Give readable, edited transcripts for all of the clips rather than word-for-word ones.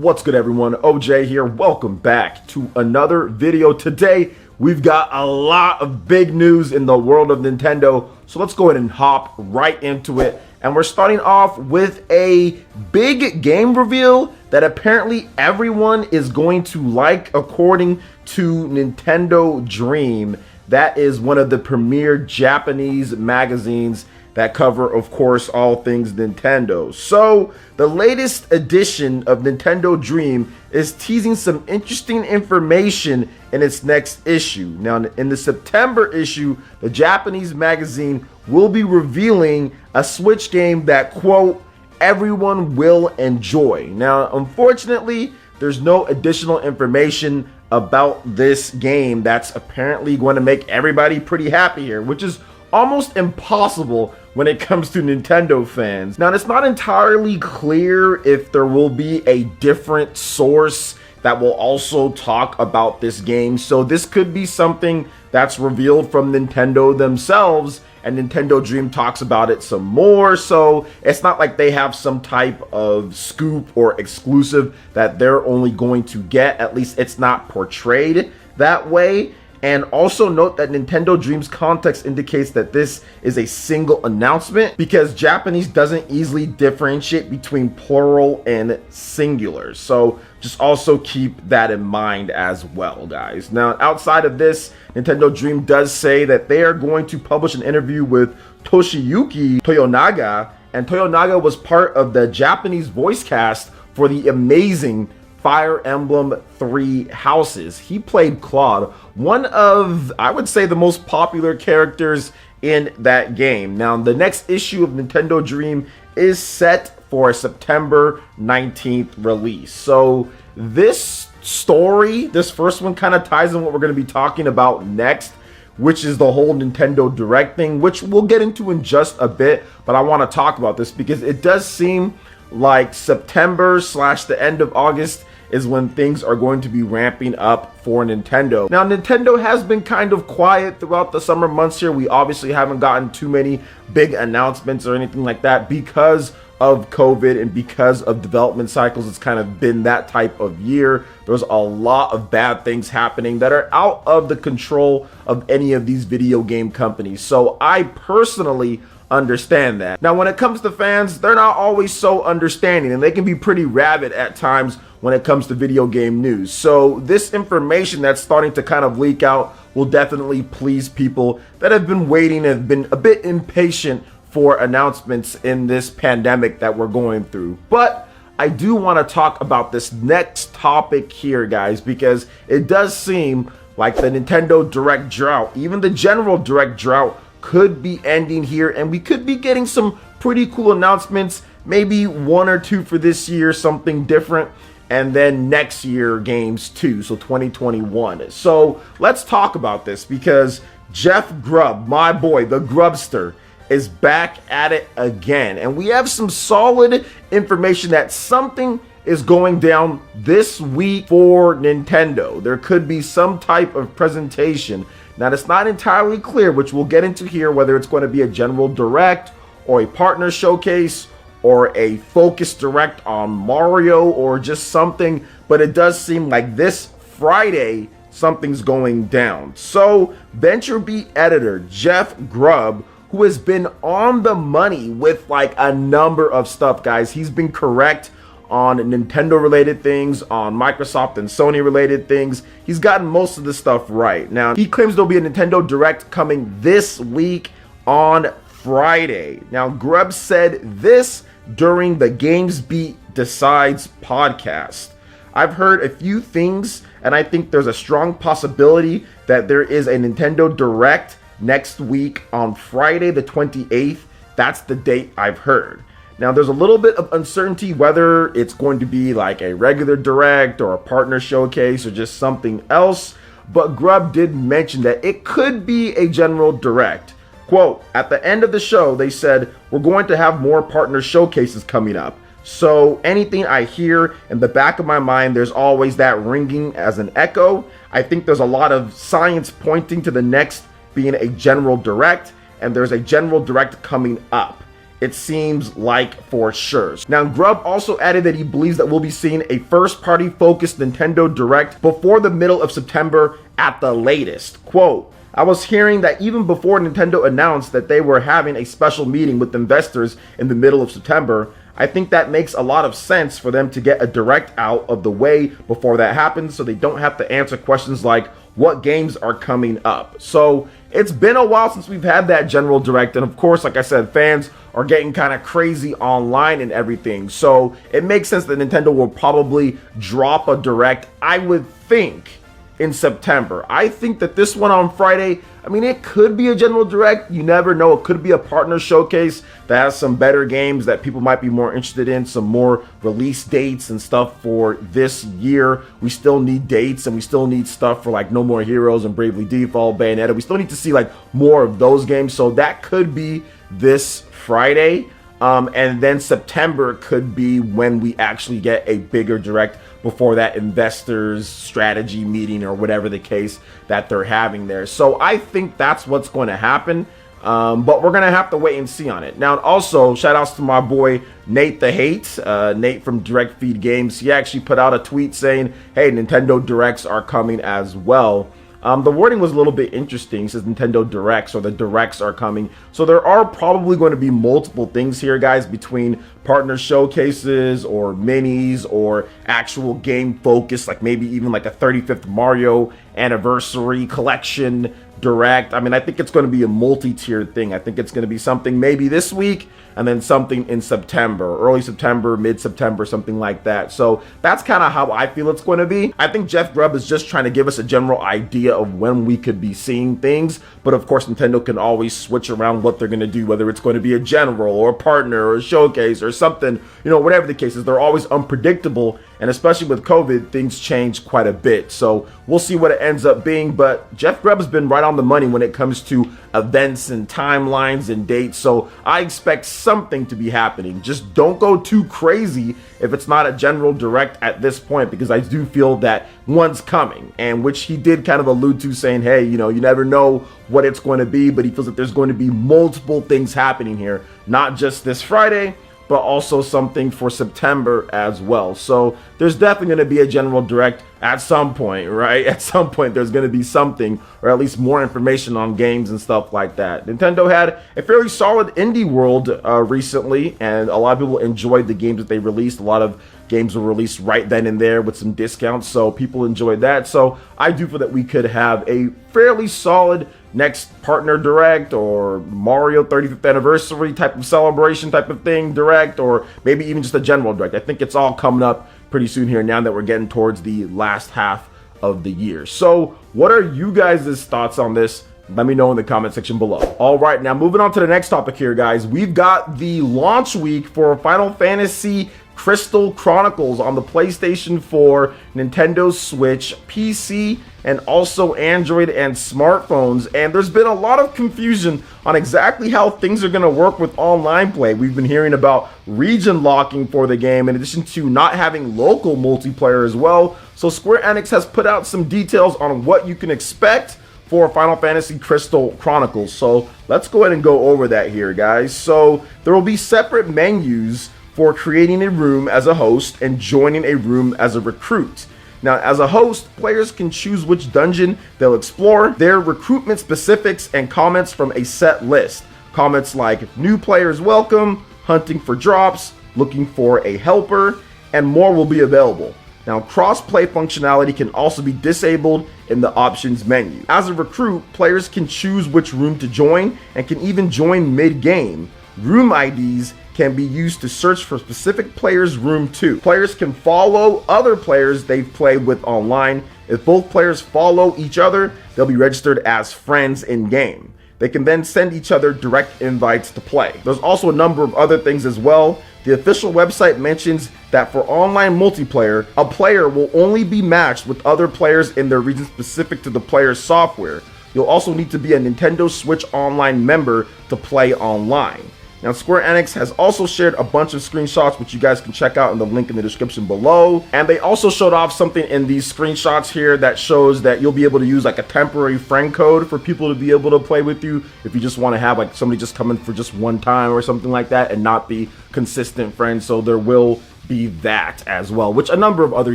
What's good, everyone? OJ here. Welcome back to another video. Today we've got a lot of big news in the world of Nintendo, so let's go ahead and hop right into it. And we're starting off with a big game reveal that apparently everyone is going to like, according to Nintendo Dream. That is one of the premier Japanese magazines that cover, of course, all things Nintendo. So the latest edition of Nintendo Dream is teasing some interesting information in its next issue. Now, in the September issue, the Japanese magazine will be revealing a Switch game that, quote, everyone will enjoy. Now, unfortunately, there's no additional information about this game that's apparently going to make everybody pretty happy here, which is almost impossible when it comes to Nintendo fans. Now, it's not entirely clear if there will be a different source that will also talk about this game, so this could be something that's revealed from Nintendo themselves, and Nintendo Dream talks about it some more. So it's not like they have some type of scoop or exclusive that they're only going to get. At least it's not portrayed that way. And also note that Nintendo Dream's context indicates that this is a single announcement, because Japanese doesn't easily differentiate between plural and singular. So just also keep that in mind as well, guys. Now, outside of this, Nintendo Dream does say that they are going to publish an interview with Toshiyuki Toyonaga, and Toyonaga was part of the Japanese voice cast for the amazing Fire Emblem 3 Houses. He played Claude, one of, I would say, the most popular characters in that game. Now, the next issue of Nintendo Dream is set for a September 19th release. So this story, this first one, kind of ties in what we're going to be talking about next, which is the whole Nintendo Direct thing, which we'll get into in just a bit. But I want to talk about this because it does seem like September / the end of August is when things are going to be ramping up for Nintendo. Now, Nintendo has been kind of quiet throughout the summer months here. We obviously haven't gotten too many big announcements or anything like that because of COVID and because of development cycles. It's kind of been that type of year. There's a lot of bad things happening that are out of the control of any of these video game companies. So I personally understand that. Now, when it comes to fans, they're not always so understanding, and they can be pretty rabid at times when it comes to video game news. So this information that's starting to kind of leak out will definitely please people that have been waiting and have been a bit impatient for announcements in this pandemic that we're going through. But I do want to talk about this next topic here, guys, because it does seem like the Nintendo Direct drought, even the general Direct drought, could be ending here, and we could be getting some pretty cool announcements, maybe one or two for this year, something different, and then next year games too, so 2021. So let's talk about this, because Jeff Grubb, my boy, the Grubster, is back at it again, and we have some solid information that something is going down this week for Nintendo. There could be some type of presentation. Now, it's not entirely clear, which we'll get into here, whether it's going to be a general direct or a partner showcase or a focus direct on Mario or just something, but it does seem like this Friday something's going down. So VentureBeat editor Jeff Grubb, who has been on the money with like a number of stuff, guys, he's been correct on Nintendo related things, on Microsoft and Sony related things. He's gotten most of the stuff right. Now, he claims there'll be a Nintendo Direct coming this week on Friday. Now, Grubb said this during the GamesBeat Decides podcast. I've heard a few things, and I think there's a strong possibility that there is a Nintendo Direct next week on Friday the 28th. That's the date I've heard. Now, there's a little bit of uncertainty whether it's going to be like a regular direct or a partner showcase or just something else, but Grubb did mention that it could be a general direct. Quote, at the end of the show, they said, we're going to have more partner showcases coming up. So anything I hear in the back of my mind, there's always that ringing as an echo. I think there's a lot of science pointing to the next being a general direct, and there's a general direct coming up. it seems like for sure. Now, Grubb also added that he believes that we'll be seeing a first-party focused Nintendo Direct before the middle of September at the latest. Quote, I was hearing that even before Nintendo announced that they were having a special meeting with investors in the middle of September, I think that makes a lot of sense for them to get a Direct out of the way before that happens so they don't have to answer questions like what games are coming up. So it's been a while since we've had that general Direct, and of course, like I said, fans are getting kind of crazy online and everything. So it makes sense that Nintendo will probably drop a Direct, I would think, in September. I think that this one on Friday, I mean, it could be a general Direct. You never know. It could be a partner showcase that has some better games that people might be more interested in, some more release dates and stuff for this year. We still need dates, and we still need stuff for like No More Heroes and Bravely Default, Bayonetta. We still need to see like more of those games. So that could be this Friday. And then September could be when we actually get a bigger Direct before that investors strategy meeting or whatever the case that they're having there. So I think that's what's going to happen. But we're going to have to wait and see on it. Now, also, shout outs to my boy, Nate the Hate, Nate from Direct Feed Games. He actually put out a tweet saying, hey, Nintendo Directs are coming as well. The wording was a little bit interesting. It says Nintendo Directs, or the Directs are coming. So there are probably going to be multiple things here, guys, between partner showcases or minis or actual game focus, like maybe even like a 35th Mario anniversary collection Direct. I mean, I think it's going to be a multi-tiered thing. I think it's going to be something maybe this week and then something in September, early September, mid-September, something like that. So that's kind of how I feel it's going to be. I think Jeff Grubb is just trying to give us a general idea of when we could be seeing things. But of course, Nintendo can always switch around what they're going to do, whether it's going to be a general or a partner or a showcase or something, you know, whatever the case is. They're always unpredictable. And especially with COVID, things change quite a bit. So we'll see what it ends up being. But Jeff Grubb has been right on the money when it comes to events and timelines and dates. So I expect something to be happening. Just don't go too crazy if it's not a general Direct at this point, because I do feel that one's coming, and which he did kind of allude to, saying, hey, you know, you never know what it's going to be, but he feels that there's going to be multiple things happening here, not just this Friday, but also something for September as well. So there's definitely going to be a general Direct at some point, right? At some point, there's going to be something, or at least more information on games and stuff like that. Nintendo had a fairly solid indie world recently, and a lot of people enjoyed the games that they released. A lot of games were released right then and there with some discounts, so people enjoyed that. So I do feel that we could have a fairly solid next partner Direct, or Mario 35th anniversary type of celebration type of thing Direct, or maybe even just a general Direct. I think it's all coming up pretty soon here now that we're getting towards the last half of the year. So what are you guys' thoughts on this? Let me know in the comment section below. All right, now moving on to the next topic here, guys. We've got the launch week for Final Fantasy Crystal Chronicles on the PlayStation 4, Nintendo Switch, PC, and also Android and smartphones. And there's been a lot of confusion on exactly how things are going to work with online play. We've been hearing about region locking for the game, in addition to not having local multiplayer as well. So Square Enix has put out some details on what you can expect for Final Fantasy Crystal Chronicles. So let's go ahead and go over that here, guys. So there will be separate menus for creating a room as a host and joining a room as a recruit. Now, as a host, players can choose which dungeon they'll explore, their recruitment specifics, and comments from a set list. Comments like new players welcome, hunting for drops, looking for a helper, and more will be available. Now, cross-play functionality can also be disabled in the options menu. As a recruit, players can choose which room to join and can even join mid-game. Room IDs can be used to search for specific players' room too. Players can follow other players they've played with online. If both players follow each other, they'll be registered as friends in-game. They can then send each other direct invites to play. There's also a number of other things as well. The official website mentions that for online multiplayer, a player will only be matched with other players in their region specific to the player's software. You'll also need to be a Nintendo Switch Online member to play online. Now, Square Enix has also shared a bunch of screenshots, which you guys can check out in the link in the description below. And they also showed off something in these screenshots here that shows that you'll be able to use like a temporary friend code for people to be able to play with you if you just want to have like somebody just come in for just one time or something like that and not be consistent friends. So there will be that as well, which a number of other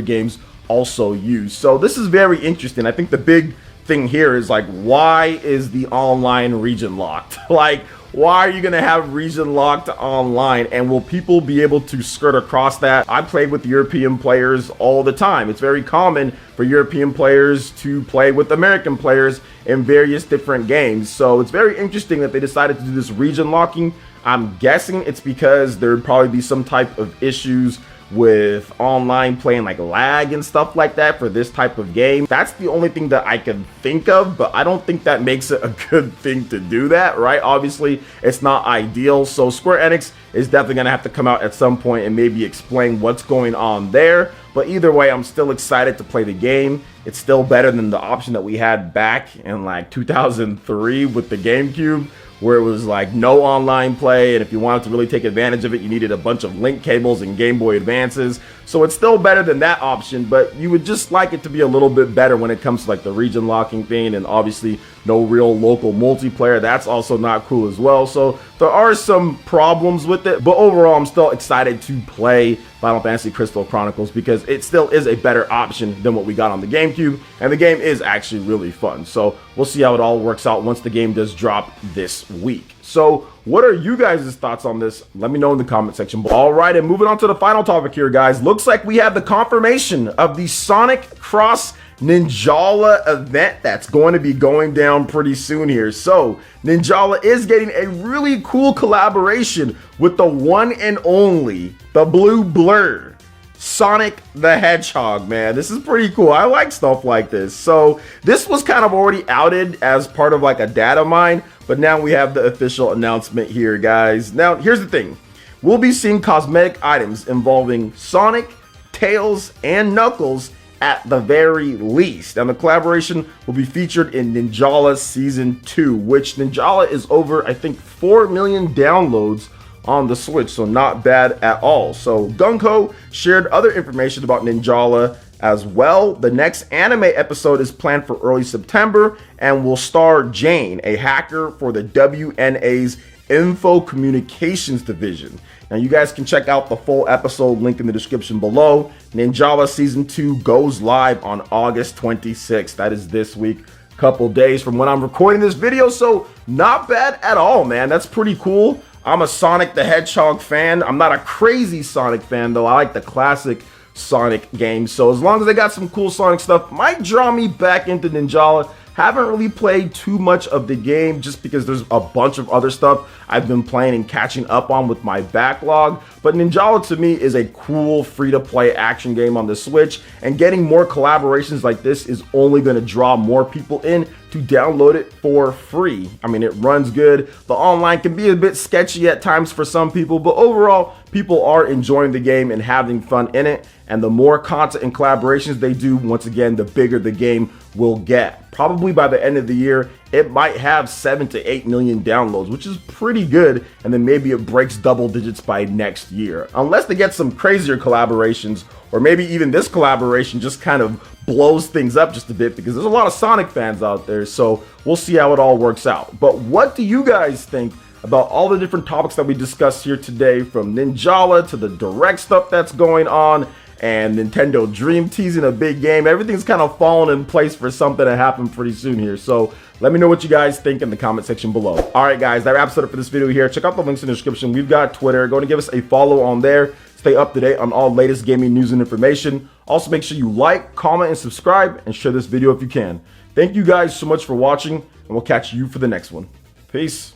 games also use. So this is very interesting. I think the big thing here is like, why is the online region locked? Like, why are you gonna have region locked online, and will people be able to skirt across that? I played with European players all the time. It's very common for European players to play with American players in various different games. So it's very interesting that they decided to do this region locking. I'm guessing it's because there'd probably be some type of issues with online playing, like lag and stuff like that for this type of game. That's the only thing that I can think of, but I don't think that makes it a good thing to do that, right? Obviously, it's not ideal. So Square Enix is definitely gonna have to come out at some point and maybe explain what's going on there. But either way, I'm still excited to play the game. It's still better than the option that we had back in like 2003 with the GameCube, where it was like no online play, and if you wanted to really take advantage of it, you needed a bunch of link cables and Game Boy Advances. So it's still better than that option, but you would just like it to be a little bit better when it comes to like the region locking thing, and obviously no real local multiplayer. That's also not cool as well. So there are some problems with it, but overall I'm still excited to play Final Fantasy Crystal Chronicles because it still is a better option than what we got on the GameCube, and the game is actually really fun. So we'll see how it all works out once the game does drop this week. So what are you guys' thoughts on this? Let me know in the comment section. All right, and moving on to the final topic here, guys. Looks like we have the confirmation of the Sonic Cross Ninjala event that's going to be going down pretty soon here. So Ninjala is getting a really cool collaboration with the one and only, the blue blur, Sonic the Hedgehog, man. This is pretty cool. I like stuff like this. So this was kind of already outed as part of like a data mine, but now we have the official announcement here, guys. Now, here's the thing. We'll be seeing cosmetic items involving Sonic, Tails, and Knuckles at the very least. And the collaboration will be featured in Ninjala Season 2, which Ninjala is over, I think, 4 million downloads on the Switch, so not bad at all. So Gunko shared other information about Ninjala as well. The next anime episode is planned for early September and will star Jane, a hacker for the WNA's Info Communications Division. Now you guys can check out the full episode link in the description below. Ninjala Season 2 goes live on August 26th. That is this week. Couple days from when I'm recording this video, so not bad at all, man. That's pretty cool. I'm a Sonic the Hedgehog fan. I'm not a crazy Sonic fan, though. I like the classic Sonic games. So as long as they got some cool Sonic stuff, might draw me back into Ninjala. Haven't really played too much of the game just because there's a bunch of other stuff I've been playing and catching up on with my backlog. But Ninjala to me is a cool free-to-play action game on the Switch, and getting more collaborations like this is only going to draw more people in to download it for free. I mean, it runs good. The online can be a bit sketchy at times for some people, but overall, people are enjoying the game and having fun in it. And the more content and collaborations they do, once again, the bigger the game will get. Probably by the end of the year, it might have 7 to 8 million downloads, which is pretty good. And then maybe it breaks double digits by next year. Unless they get some crazier collaborations, or maybe even this collaboration just kind of blows things up just a bit, because there's a lot of Sonic fans out there. So we'll see how it all works out. But what do you guys think about all the different topics that we discussed here today, from Ninjala to the direct stuff that's going on, and Nintendo Dream teasing a big game? Everything's kind of falling in place for something to happen pretty soon here. So let me know what you guys think in the comment section below. All right, guys, that wraps it up for this video here. Check out the links in the description. We've got Twitter. Go and give us a follow on there. Stay up to date on all latest gaming news and information. Also, make sure you like, comment, and subscribe, and share this video if you can. Thank you guys so much for watching, and we'll catch you for the next one. Peace.